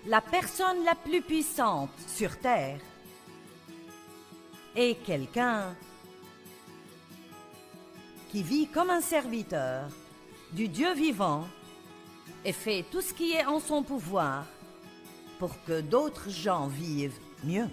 la personne la plus puissante sur terre est quelqu'un qui vit comme un serviteur du Dieu vivant et fait tout ce qui est en son pouvoir pour que d'autres gens vivent mieux.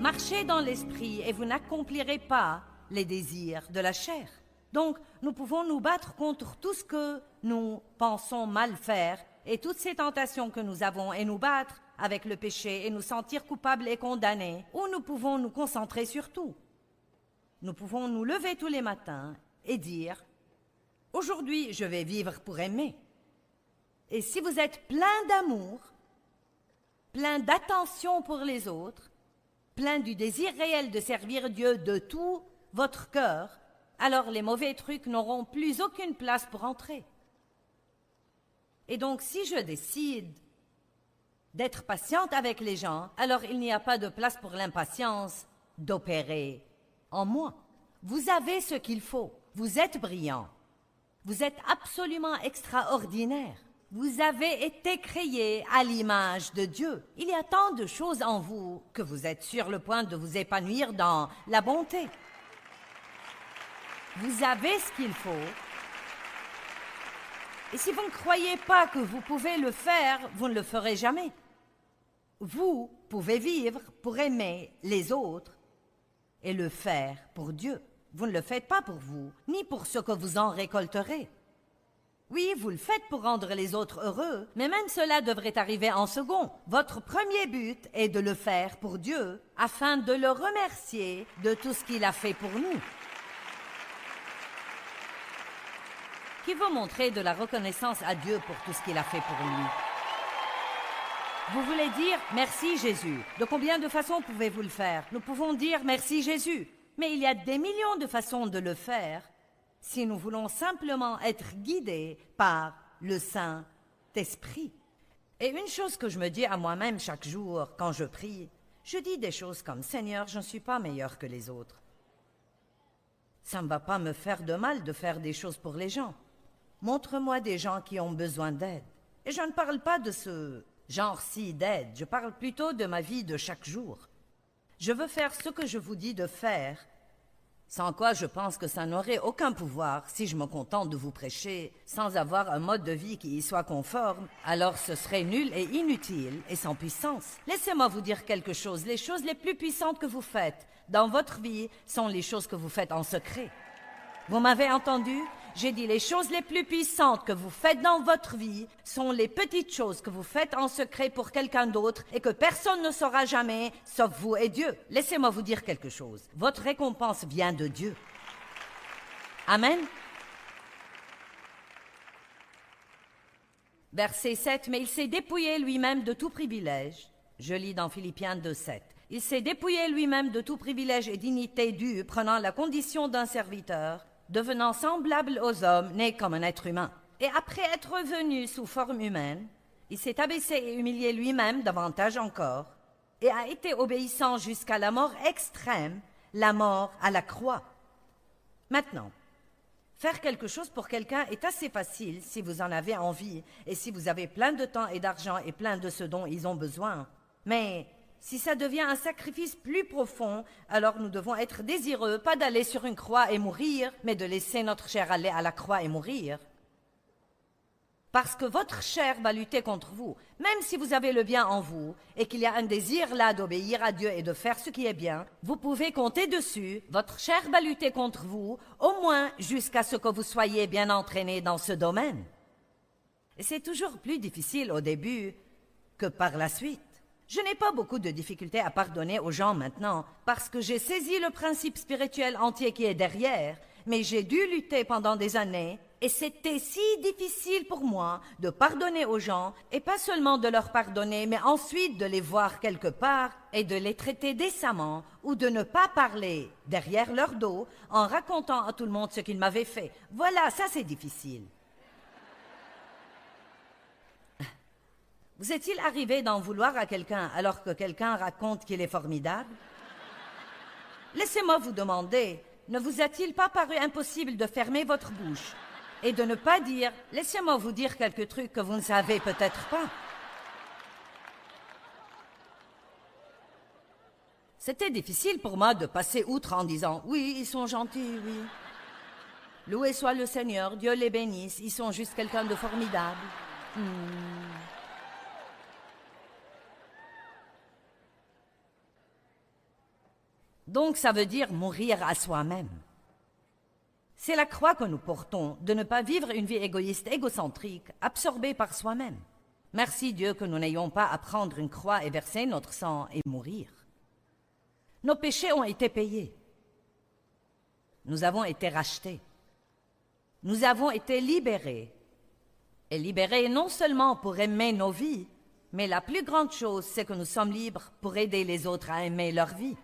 Marchez dans l'esprit et vous n'accomplirez pas les désirs de la chair. Donc, nous pouvons nous battre contre tout ce que nous pensons mal faire et toutes ces tentations que nous avons et nous battre avec le péché et nous sentir coupables et condamnés, ou nous pouvons nous concentrer sur tout. Nous pouvons nous lever tous les matins et dire « Aujourd'hui, je vais vivre pour aimer ». Et si vous êtes plein d'amour, plein d'attention pour les autres, plein du désir réel de servir Dieu de tout votre cœur, alors les mauvais trucs n'auront plus aucune place pour entrer. Et donc, si je décide d'être patiente avec les gens, alors il n'y a pas de place pour l'impatience d'opérer en moi. Vous avez ce qu'il faut. Vous êtes brillant. Vous êtes absolument extraordinaire. Vous avez été créé à l'image de Dieu. Il y a tant de choses en vous que vous êtes sur le point de vous épanouir dans la bonté. Vous avez ce qu'il faut. Et si vous ne croyez pas que vous pouvez le faire, vous ne le ferez jamais. Vous pouvez vivre pour aimer les autres et le faire pour Dieu. Vous ne le faites pas pour vous, ni pour ce que vous en récolterez. Oui, vous le faites pour rendre les autres heureux, mais même cela devrait arriver en second. Votre premier but est de le faire pour Dieu, afin de le remercier de tout ce qu'il a fait pour nous. Qui veut montrer de la reconnaissance à Dieu pour tout ce qu'il a fait pour lui? Vous voulez dire « Merci Jésus ». De combien de façons pouvez-vous le faire? Nous pouvons dire « Merci Jésus ». Mais il y a des millions de façons de le faire si nous voulons simplement être guidés par le Saint-Esprit. Et une chose que je me dis à moi-même chaque jour quand je prie, je dis des choses comme « Seigneur, je ne suis pas meilleur que les autres. Ça ne va pas me faire de mal de faire des choses pour les gens. Montre-moi des gens qui ont besoin d'aide. » Et je ne parle pas de ce genre-ci d'aide, je parle plutôt de ma vie de chaque jour. Je veux faire ce que je vous dis de faire, sans quoi je pense que ça n'aurait aucun pouvoir si je me contente de vous prêcher sans avoir un mode de vie qui y soit conforme, alors ce serait nul et inutile et sans puissance. Laissez-moi vous dire quelque chose, les choses les plus puissantes que vous faites dans votre vie sont les choses que vous faites en secret. Vous m'avez entendu? J'ai dit les choses les plus puissantes que vous faites dans votre vie sont les petites choses que vous faites en secret pour quelqu'un d'autre et que personne ne saura jamais, sauf vous et Dieu. Laissez-moi vous dire quelque chose. Votre récompense vient de Dieu. Amen. Verset 7. Mais il s'est dépouillé lui-même de tout privilège. Je lis dans Philippiens 2:7. Il s'est dépouillé lui-même de tout privilège et dignité due, prenant la condition d'un serviteur, devenant semblable aux hommes, né comme un être humain. Et après être venu sous forme humaine, il s'est abaissé et humilié lui-même davantage encore, et a été obéissant jusqu'à la mort extrême, la mort à la croix. Maintenant, faire quelque chose pour quelqu'un est assez facile si vous en avez envie, et si vous avez plein de temps et d'argent et plein de ce dont ils ont besoin. Mais si ça devient un sacrifice plus profond, alors nous devons être désireux, pas d'aller sur une croix et mourir, mais de laisser notre chair aller à la croix et mourir. Parce que votre chair va lutter contre vous, même si vous avez le bien en vous, et qu'il y a un désir là d'obéir à Dieu et de faire ce qui est bien, vous pouvez compter dessus, votre chair va lutter contre vous, au moins jusqu'à ce que vous soyez bien entraîné dans ce domaine. Et c'est toujours plus difficile au début que par la suite. Je n'ai pas beaucoup de difficultés à pardonner aux gens maintenant, parce que j'ai saisi le principe spirituel entier qui est derrière, mais j'ai dû lutter pendant des années, et c'était si difficile pour moi de pardonner aux gens, et pas seulement de leur pardonner, mais ensuite de les voir quelque part, et de les traiter décemment, ou de ne pas parler derrière leur dos, en racontant à tout le monde ce qu'ils m'avaient fait. Voilà, ça c'est difficile. Vous est-il arrivé d'en vouloir à quelqu'un alors que quelqu'un raconte qu'il est formidable? Laissez-moi vous demander, ne vous a-t-il pas paru impossible de fermer votre bouche et de ne pas dire « Laissez-moi vous dire quelques trucs que vous ne savez peut-être pas ». C'était difficile pour moi de passer outre en disant « Oui, ils sont gentils, oui. Loué soit le Seigneur, Dieu les bénisse, ils sont juste quelqu'un de formidable. » Donc ça veut dire mourir à soi-même. C'est la croix que nous portons, de ne pas vivre une vie égoïste, égocentrique, absorbée par soi-même. Merci Dieu que nous n'ayons pas à prendre une croix et verser notre sang et mourir. Nos péchés ont été payés. Nous avons été rachetés. Nous avons été libérés. Et libérés non seulement pour aimer nos vies, mais la plus grande chose, c'est que nous sommes libres pour aider les autres à aimer leur vie.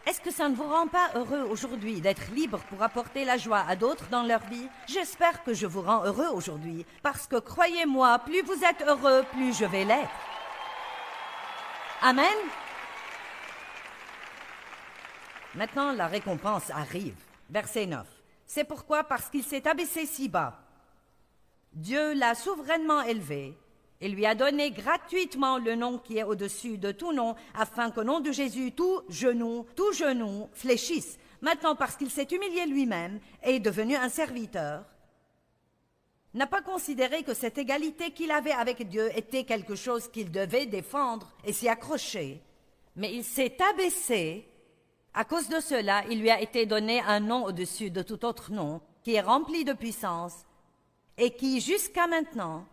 Est-ce que ça ne vous rend pas heureux aujourd'hui d'être libre pour apporter la joie à d'autres dans leur vie? J'espère que je vous rends heureux aujourd'hui, parce que croyez-moi, plus vous êtes heureux, plus je vais l'être. Amen. Maintenant, la récompense arrive. Verset 9. C'est pourquoi, parce qu'il s'est abaissé si bas, Dieu l'a souverainement élevé et lui a donné gratuitement le nom qui est au-dessus de tout nom, afin qu'au nom de Jésus, tout genou fléchisse. Maintenant, parce qu'il s'est humilié lui-même et est devenu un serviteur, n'a pas considéré que cette égalité qu'il avait avec Dieu était quelque chose qu'il devait défendre et s'y accrocher, mais il s'est abaissé. À cause de cela, il lui a été donné un nom au-dessus de tout autre nom, qui est rempli de puissance, et qui, jusqu'à maintenant,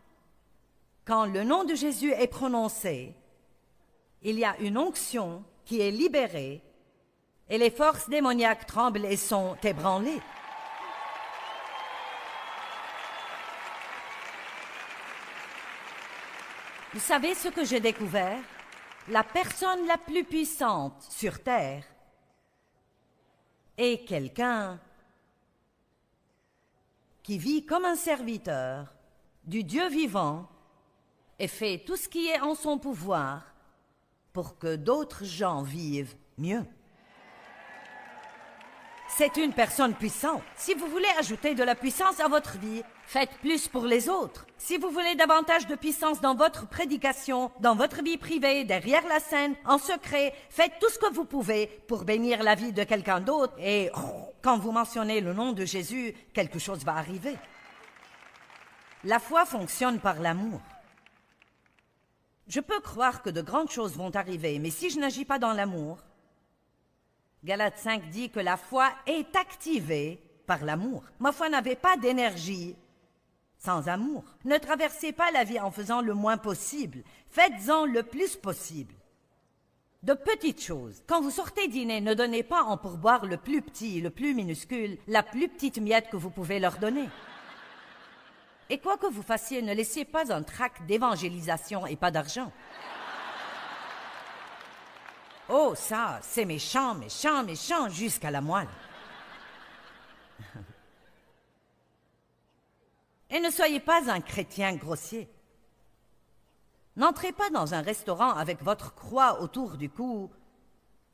quand le nom de Jésus est prononcé, il y a une onction qui est libérée, et les forces démoniaques tremblent et sont ébranlées. Vous savez ce que j'ai découvert? La personne la plus puissante sur terre est quelqu'un qui vit comme un serviteur du Dieu vivant et fait tout ce qui est en son pouvoir pour que d'autres gens vivent mieux. C'est une personne puissante. Si vous voulez ajouter de la puissance à votre vie, faites plus pour les autres. Si vous voulez davantage de puissance dans votre prédication, dans votre vie privée, derrière la scène, en secret, faites tout ce que vous pouvez pour bénir la vie de quelqu'un d'autre. Et quand vous mentionnez le nom de Jésus, quelque chose va arriver. La foi fonctionne par l'amour. Je peux croire que de grandes choses vont arriver, mais si je n'agis pas dans l'amour, Galates 5 dit que la foi est activée par l'amour. Ma foi n'avait pas d'énergie sans amour. Ne traversez pas la vie en faisant le moins possible. Faites-en le plus possible. De petites choses. Quand vous sortez dîner, ne donnez pas en pourboire le plus petit, le plus minuscule, la plus petite miette que vous pouvez leur donner. Et quoi que vous fassiez, ne laissez pas un tract d'évangélisation et pas d'argent. Oh, ça, c'est méchant, méchant, méchant, jusqu'à la moelle. Et ne soyez pas un chrétien grossier. N'entrez pas dans un restaurant avec votre croix autour du cou,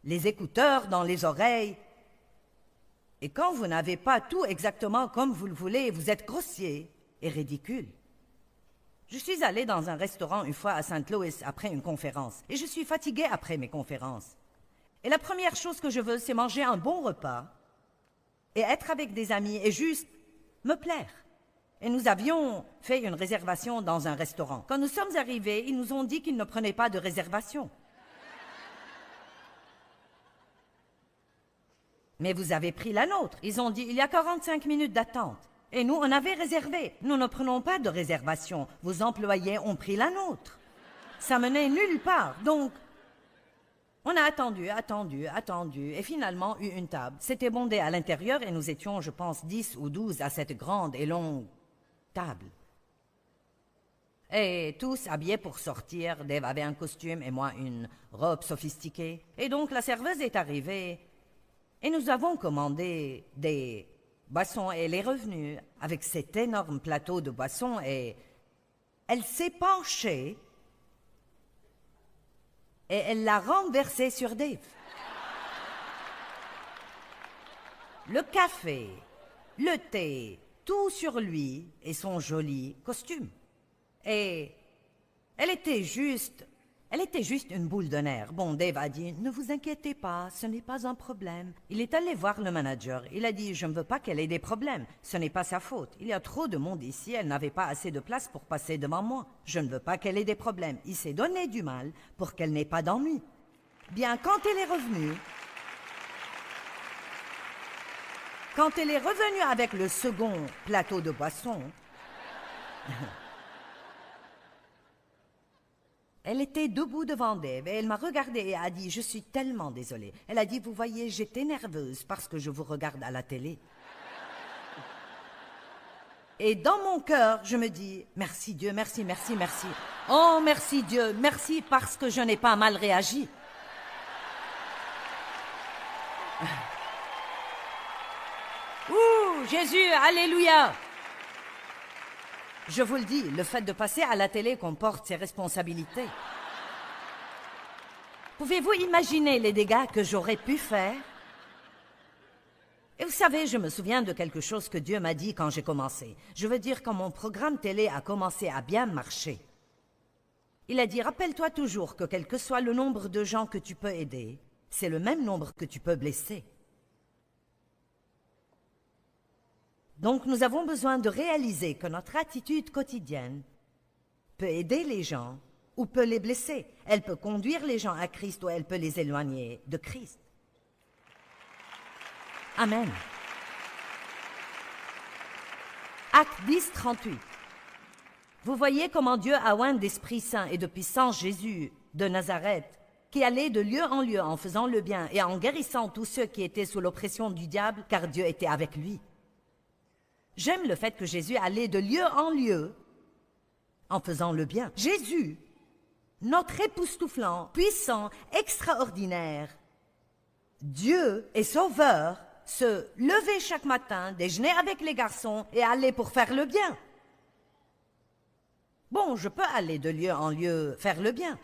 les écouteurs dans les oreilles, et quand vous n'avez pas tout exactement comme vous le voulez, vous êtes grossier et ridicule. Je suis allée dans un restaurant une fois à St. Louis après une conférence, et je suis fatiguée après mes conférences. Et la première chose que je veux, c'est manger un bon repas, et être avec des amis, et juste me plaire. Et nous avions fait une réservation dans un restaurant. Quand nous sommes arrivés, ils nous ont dit qu'ils ne prenaient pas de réservation. Mais vous avez pris la nôtre. Ils ont dit, il y a 45 minutes d'attente. Et nous, on avait réservé. Nous ne prenons pas de réservation. Vos employés ont pris la nôtre. Ça menait nulle part. Donc, on a attendu, et finalement eu une table. C'était bondé à l'intérieur et nous étions, je pense, 10 ou 12 à cette grande et longue table. Et tous habillés pour sortir. Dave avait un costume et moi une robe sophistiquée. Et donc la serveuse est arrivée et nous avons commandé des boissons et elle est revenue avec cet énorme plateau de boissons et elle s'est penchée et elle l'a renversé sur Dave. le café, le thé, tout sur lui et son joli costume. Et elle était juste une boule de nerfs. Bon, Dave a dit, ne vous inquiétez pas, ce n'est pas un problème. Il est allé voir le manager. Il a dit, je ne veux pas qu'elle ait des problèmes. Ce n'est pas sa faute. Il y a trop de monde ici, elle n'avait pas assez de place pour passer devant moi. Je ne veux pas qu'elle ait des problèmes. Il s'est donné du mal pour qu'elle n'ait pas d'ennui. Bien, quand elle est revenue avec le second plateau de boisson, elle était debout devant Dave et elle m'a regardée et a dit « Je suis tellement désolée ». Elle a dit « Vous voyez, j'étais nerveuse parce que je vous regarde à la télé ». Et dans mon cœur, je me dis « Merci Dieu, merci, merci, merci. Oh, merci Dieu, merci parce que je n'ai pas mal réagi. » Ouh, Jésus, alléluia! Je vous le dis, le fait de passer à la télé comporte ses responsabilités. Pouvez-vous imaginer les dégâts que j'aurais pu faire? Et vous savez, je me souviens de quelque chose que Dieu m'a dit quand j'ai commencé. Je veux dire, quand mon programme télé a commencé à bien marcher. Il a dit, rappelle-toi toujours que quel que soit le nombre de gens que tu peux aider, c'est le même nombre que tu peux blesser. Donc nous avons besoin de réaliser que notre attitude quotidienne peut aider les gens ou peut les blesser. Elle peut conduire les gens à Christ ou elle peut les éloigner de Christ. Amen. Acte 10, 38. Vous voyez comment Dieu a oint d'Esprit Saint et de puissance Jésus de Nazareth, qui allait de lieu en lieu en faisant le bien et en guérissant tous ceux qui étaient sous l'oppression du diable, car Dieu était avec lui. J'aime le fait que Jésus allait de lieu en lieu en faisant le bien. Jésus, notre époustouflant, puissant, extraordinaire, Dieu et Sauveur, se levait chaque matin, déjeunait avec les garçons et allait pour faire le bien. Bon, je peux aller de lieu en lieu faire le bien.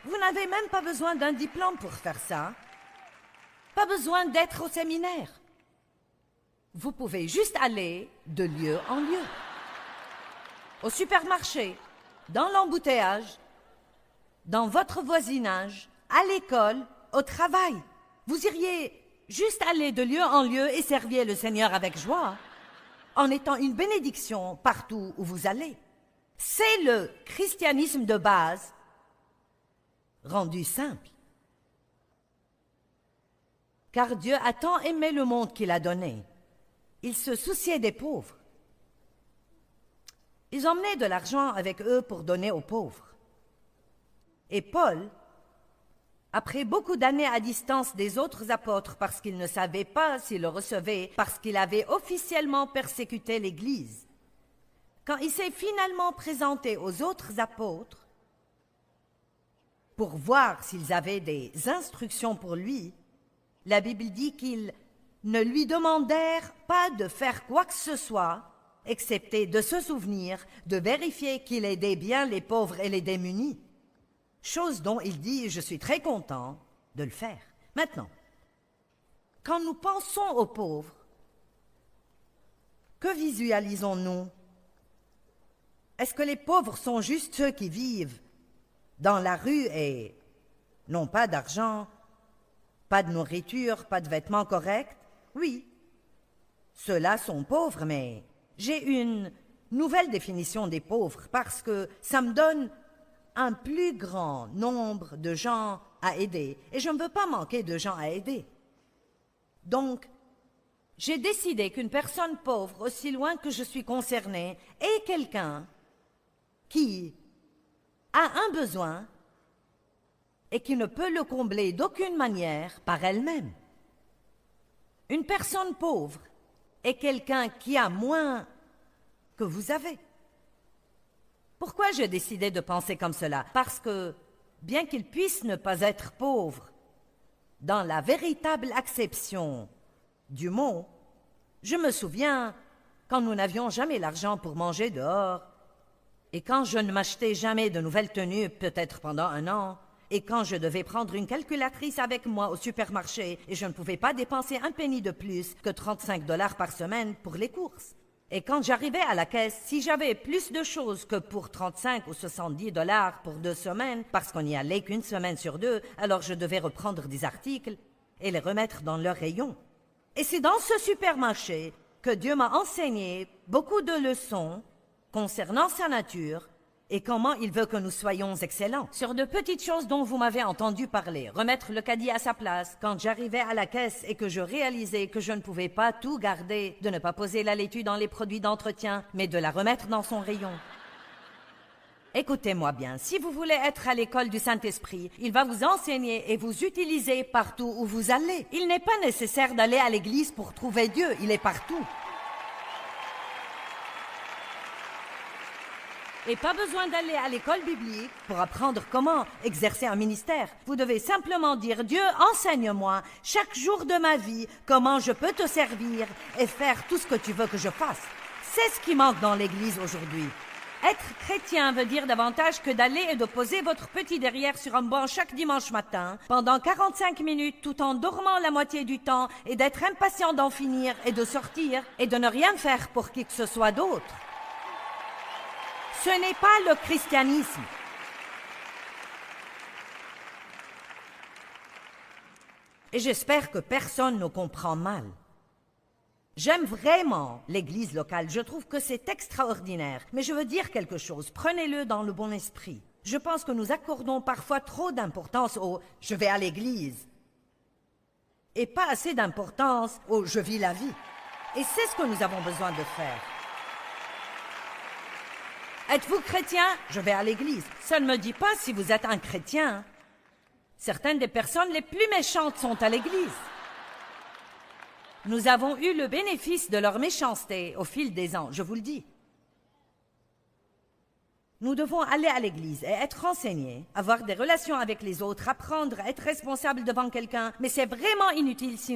Vous n'avez même pas besoin d'un diplôme pour faire ça. Pas besoin d'être au séminaire. Vous pouvez juste aller de lieu en lieu. Au supermarché, dans l'embouteillage, dans votre voisinage, à l'école, au travail. Vous iriez juste aller de lieu en lieu et servir le Seigneur avec joie, en étant une bénédiction partout où vous allez. C'est le christianisme de base, rendu simple. Car Dieu a tant aimé le monde qu'il a donné. Il se souciait des pauvres. Ils emmenaient de l'argent avec eux pour donner aux pauvres. Et Paul, après beaucoup d'années à distance des autres apôtres parce qu'il ne savait pas s'il le recevait, parce qu'il avait officiellement persécuté l'Église, quand il s'est finalement présenté aux autres apôtres pour voir s'ils avaient des instructions pour lui, la Bible dit qu'ils ne lui demandèrent pas de faire quoi que ce soit, excepté de se souvenir, de vérifier qu'il aidait bien les pauvres et les démunis. Chose dont il dit, je suis très content de le faire. Maintenant, quand nous pensons aux pauvres, que visualisons-nous? Est-ce que les pauvres sont juste ceux qui vivent dans la rue et n'ont pas d'argent, pas de nourriture, pas de vêtements corrects? Oui, ceux-là sont pauvres, mais j'ai une nouvelle définition des pauvres parce que ça me donne un plus grand nombre de gens à aider et je ne veux pas manquer de gens à aider. Donc, j'ai décidé qu'une personne pauvre, aussi loin que je suis concernée, est quelqu'un qui a un besoin et qui ne peut le combler d'aucune manière par elle-même. Une personne pauvre est quelqu'un qui a moins que vous avez. Pourquoi j'ai décidé de penser comme cela? Parce que, bien qu'il puisse ne pas être pauvre, dans la véritable acception du mot, je me souviens quand nous n'avions jamais l'argent pour manger dehors, et quand je ne m'achetais jamais de nouvelles tenues, peut-être pendant un an, Et quand je devais prendre une calculatrice avec moi au supermarché et je ne pouvais pas dépenser un penny de plus que 35 $ par semaine pour les courses. Et quand j'arrivais à la caisse, si j'avais plus de choses que pour 35 ou 70 $ pour 2 semaines, parce qu'on n'y allait qu'une semaine sur 2, alors je devais reprendre des articles et les remettre dans leur rayon. Et c'est dans ce supermarché que Dieu m'a enseigné beaucoup de leçons concernant sa nature et comment il veut que nous soyons excellents. Sur de petites choses dont vous m'avez entendu parler, remettre le caddie à sa place, quand j'arrivais à la caisse et que je réalisais que je ne pouvais pas tout garder, de ne pas poser la laitue dans les produits d'entretien, mais de la remettre dans son rayon. Écoutez-moi bien, si vous voulez être à l'école du Saint-Esprit, il va vous enseigner et vous utiliser partout où vous allez. Il n'est pas nécessaire d'aller à l'église pour trouver Dieu, il est partout. Et pas besoin d'aller à l'école biblique pour apprendre comment exercer un ministère. Vous devez simplement dire « Dieu, enseigne-moi chaque jour de ma vie comment je peux te servir et faire tout ce que tu veux que je fasse. » C'est ce qui manque dans l'Église aujourd'hui. Être chrétien veut dire davantage que d'aller et de poser votre petit derrière sur un banc chaque dimanche matin pendant 45 minutes tout en dormant la moitié du temps et d'être impatient d'en finir et de sortir et de ne rien faire pour qui que ce soit d'autre. Ce n'est pas le christianisme. Et j'espère que personne ne comprend mal. J'aime vraiment l'église locale, je trouve que c'est extraordinaire. Mais je veux dire quelque chose, prenez-le dans le bon esprit. Je pense que nous accordons parfois trop d'importance au « je vais à l'église » et pas assez d'importance au « je vis la vie ». Et c'est ce que nous avons besoin de faire. Êtes-vous chrétien? Je vais à l'église. Ça ne me dit pas si vous êtes un chrétien. Certaines des personnes les plus méchantes sont à l'église. Nous avons eu le bénéfice de leur méchanceté au fil des ans, je vous le dis. Nous devons aller à l'église et être renseignés, avoir des relations avec les autres, apprendre à être responsable devant quelqu'un, mais c'est vraiment inutile si...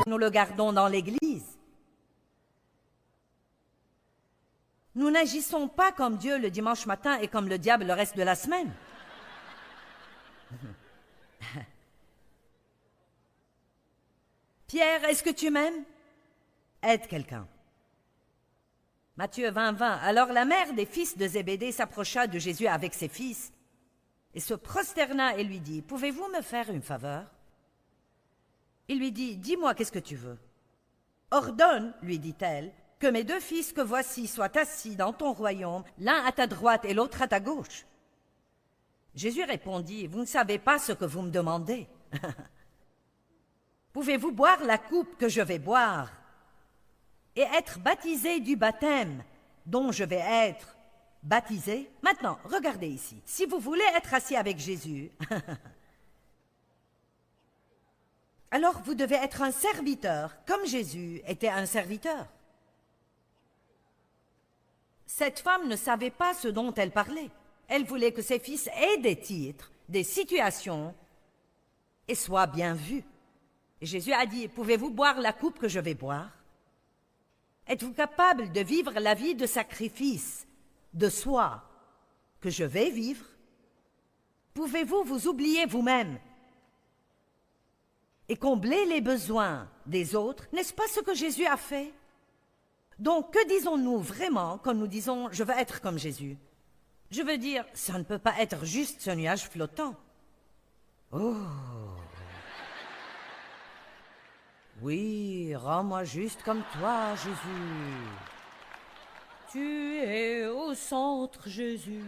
Nous le gardons dans l'église. Nous n'agissons pas comme Dieu le dimanche matin et comme le diable le reste de la semaine. Pierre, est-ce que tu m'aimes? Aide quelqu'un. Matthieu 20:20. Alors la mère des fils de Zébédée s'approcha de Jésus avec ses fils et se prosterna et lui dit, « Pouvez-vous me faire une faveur ?» Il lui dit, « Dis-moi, qu'est-ce que tu veux ?»« Ordonne, lui dit-elle, que mes 2 fils que voici soient assis dans ton royaume, l'un à ta droite et l'autre à ta gauche. » Jésus répondit, « Vous ne savez pas ce que vous me demandez. Pouvez-vous boire la coupe que je vais boire et être baptisé du baptême dont je vais être baptisé? Maintenant, regardez ici. Si vous voulez être assis avec Jésus, alors vous devez être un serviteur, comme Jésus était un serviteur. Cette femme ne savait pas ce dont elle parlait. Elle voulait que ses fils aient des titres, des situations, et soient bien vus. Et Jésus a dit, « Pouvez-vous boire la coupe que je vais boire? Êtes-vous capable de vivre la vie de sacrifice, de soi, que je vais vivre? Pouvez-vous vous oublier vous-même et combler les besoins des autres? N'est-ce pas ce que Jésus a fait? Donc, que disons-nous vraiment quand nous disons « je veux être comme Jésus » ? Je veux dire, ça ne peut pas être juste ce nuage flottant. Oh. Oui, rends-moi juste comme toi, Jésus. Tu es au centre, Jésus.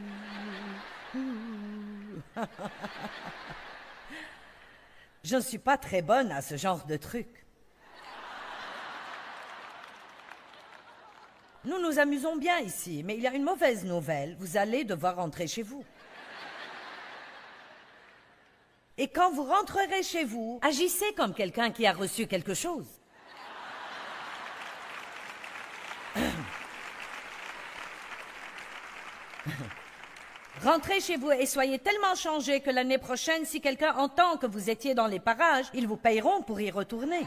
Je ne suis pas très bonne à ce genre de truc. Nous nous amusons bien ici, mais il y a une mauvaise nouvelle. Vous allez devoir rentrer chez vous. Et quand vous rentrerez chez vous, agissez comme quelqu'un qui a reçu quelque chose. Rentrez chez vous et soyez tellement changés que l'année prochaine, si quelqu'un entend que vous étiez dans les parages, ils vous payeront pour y retourner.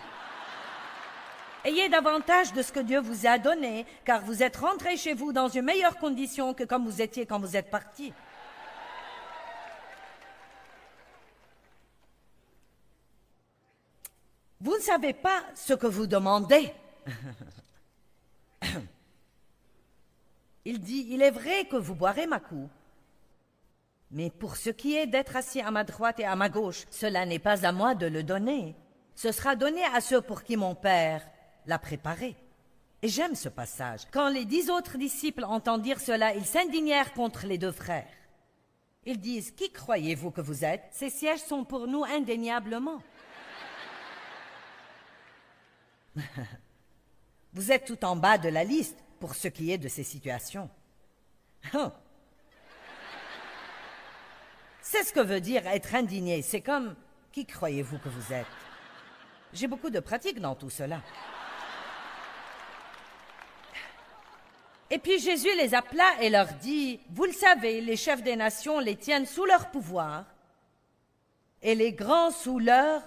Ayez davantage de ce que Dieu vous a donné, car vous êtes rentrés chez vous dans une meilleure condition que comme vous étiez quand vous êtes partis. Vous ne savez pas ce que vous demandez. Il dit, il est vrai que vous boirez ma coupe. Mais pour ce qui est d'être assis à ma droite et à ma gauche, cela n'est pas à moi de le donner. Ce sera donné à ceux pour qui mon Père l'a préparé. Et j'aime ce passage. Quand les 10 autres disciples entendent dire cela, ils s'indignèrent contre les 2 frères. Ils disent, qui croyez-vous que vous êtes? Ces sièges sont pour nous indéniablement. Vous êtes tout en bas de la liste pour ce qui est de ces situations. Oh. C'est ce que veut dire être indigné. C'est comme, qui croyez-vous que vous êtes? J'ai beaucoup de pratique dans tout cela. Et puis Jésus les appela et leur dit, vous le savez, les chefs des nations les tiennent sous leur pouvoir et les grands sous leur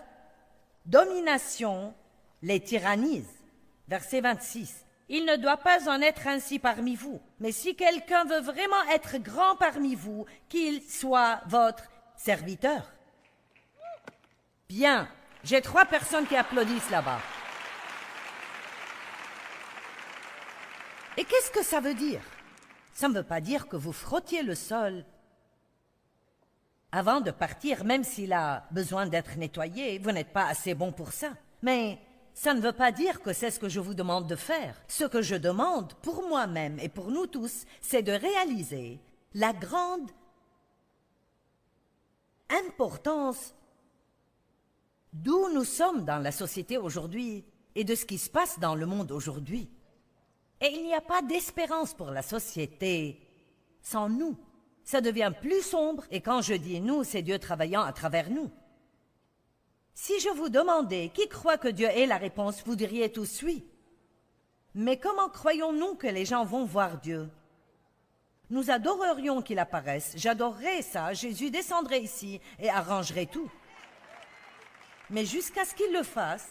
domination les tyrannisent. Verset 26. Il ne doit pas en être ainsi parmi vous. Mais si quelqu'un veut vraiment être grand parmi vous, qu'il soit votre serviteur. Bien, j'ai 3 personnes qui applaudissent là-bas. Et qu'est-ce que ça veut dire? Ça ne veut pas dire que vous frottiez le sol avant de partir, même s'il a besoin d'être nettoyé. Vous n'êtes pas assez bon pour ça. Mais ça ne veut pas dire que c'est ce que je vous demande de faire. Ce que je demande pour moi-même et pour nous tous, c'est de réaliser la grande importance d'où nous sommes dans la société aujourd'hui et de ce qui se passe dans le monde aujourd'hui. Et il n'y a pas d'espérance pour la société sans nous. Ça devient plus sombre, et quand je dis nous, c'est Dieu travaillant à travers nous. Si je vous demandais qui croit que Dieu est la réponse, vous diriez tous oui. Mais comment croyons-nous que les gens vont voir Dieu? Nous adorerions qu'il apparaisse. J'adorerais ça. Jésus descendrait ici et arrangerait tout. Mais jusqu'à ce qu'il le fasse,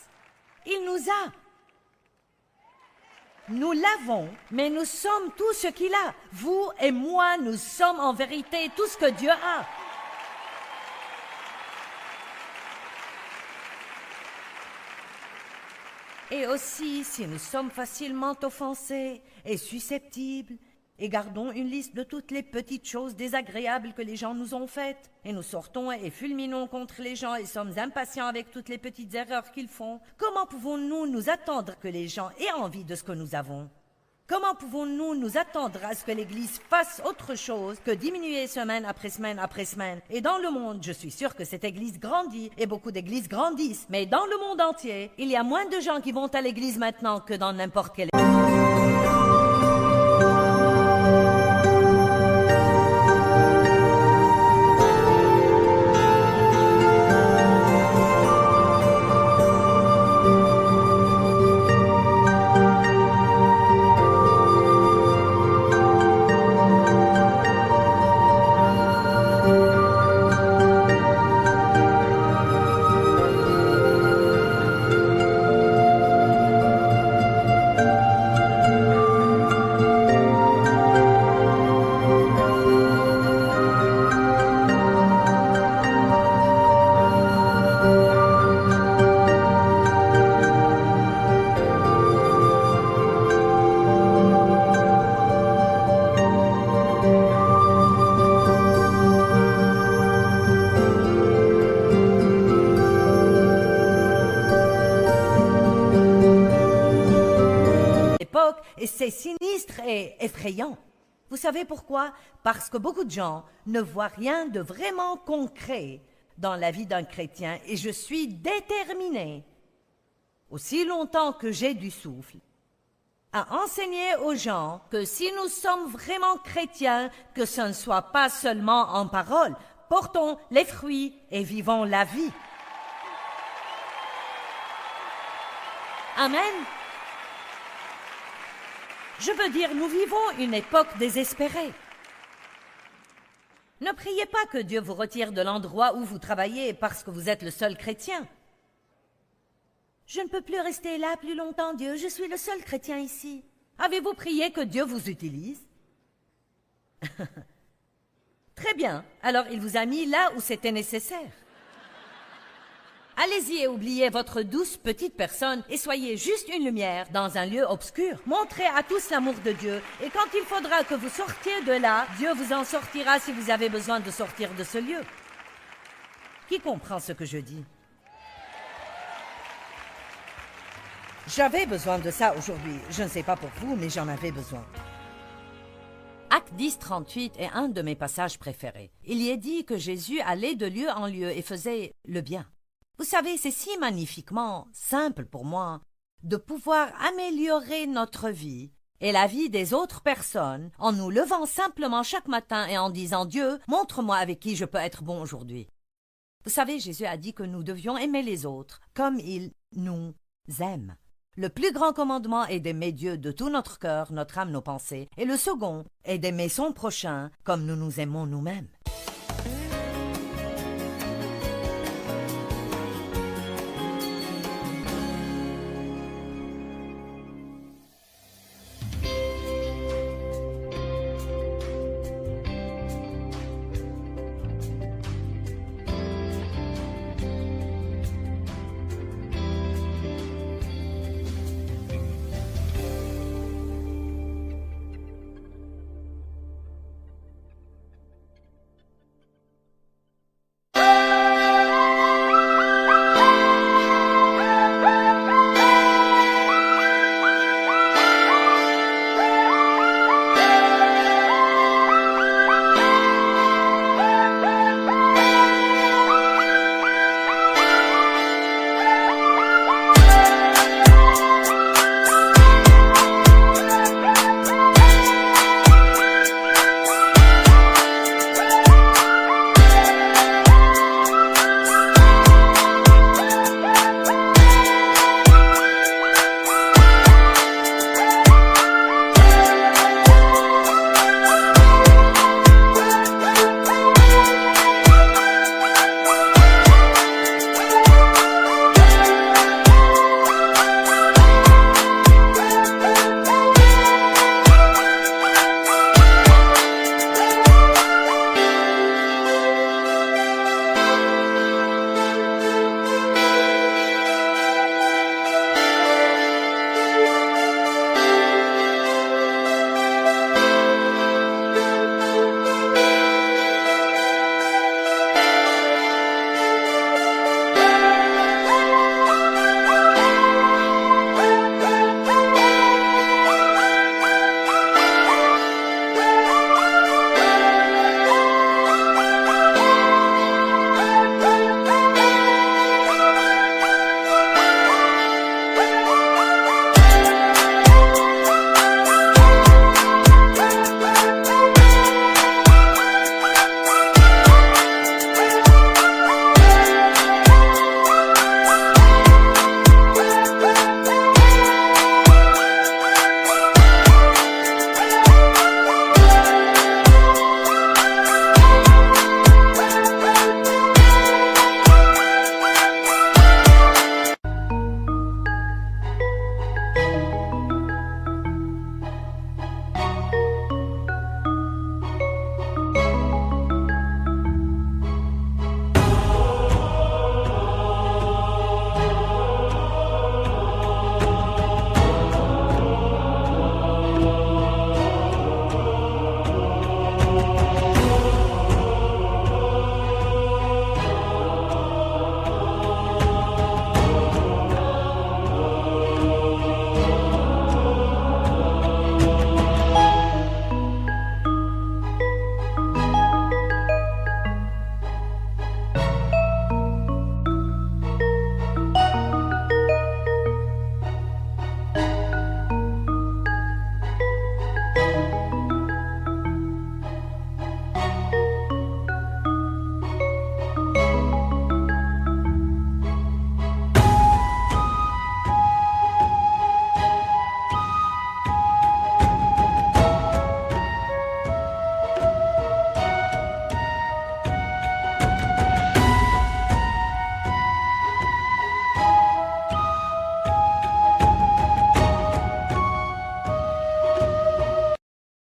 il nous a. Nous l'avons, mais nous sommes tout ce qu'il a. Vous et moi, nous sommes en vérité tout ce que Dieu a. Et aussi, si nous sommes facilement offensés et susceptibles, et gardons une liste de toutes les petites choses désagréables que les gens nous ont faites, et nous sortons et fulminons contre les gens et sommes impatients avec toutes les petites erreurs qu'ils font, comment pouvons-nous nous attendre que les gens aient envie de ce que nous avons? Comment pouvons-nous nous attendre à ce que l'Église fasse autre chose que diminuer semaine après semaine après semaine? Et dans le monde, je suis sûre que cette Église grandit et beaucoup d'églises grandissent. Mais dans le monde entier, il y a moins de gens qui vont à l'Église maintenant que dans n'importe quelle et c'est sinistre et effrayant. Vous savez pourquoi? Parce que beaucoup de gens ne voient rien de vraiment concret dans la vie d'un chrétien et je suis déterminée, aussi longtemps que j'ai du souffle, à enseigner aux gens que si nous sommes vraiment chrétiens, que ce ne soit pas seulement en parole, portons les fruits et vivons la vie. Amen. Je veux dire, nous vivons une époque désespérée. Ne priez pas que Dieu vous retire de l'endroit où vous travaillez parce que vous êtes le seul chrétien. Je ne peux plus rester là plus longtemps, Dieu. Je suis le seul chrétien ici. Avez-vous prié que Dieu vous utilise? Très bien. Alors il vous a mis là où c'était nécessaire. Allez-y et oubliez votre douce petite personne et soyez juste une lumière dans un lieu obscur. Montrez à tous l'amour de Dieu et quand il faudra que vous sortiez de là, Dieu vous en sortira si vous avez besoin de sortir de ce lieu. Qui comprend ce que je dis? J'avais besoin de ça aujourd'hui. Je ne sais pas pour vous, mais j'en avais besoin. Acte 10, 38 est un de mes passages préférés. Il y est dit que Jésus allait de lieu en lieu et faisait le bien. Vous savez, c'est si magnifiquement simple pour moi de pouvoir améliorer notre vie et la vie des autres personnes en nous levant simplement chaque matin et en disant « Dieu, montre-moi avec qui je peux être bon aujourd'hui ». Vous savez, Jésus a dit que nous devions aimer les autres comme il nous aime. Le plus grand commandement est d'aimer Dieu de tout notre cœur, notre âme, nos pensées. Et le second est d'aimer son prochain comme nous nous aimons nous-mêmes.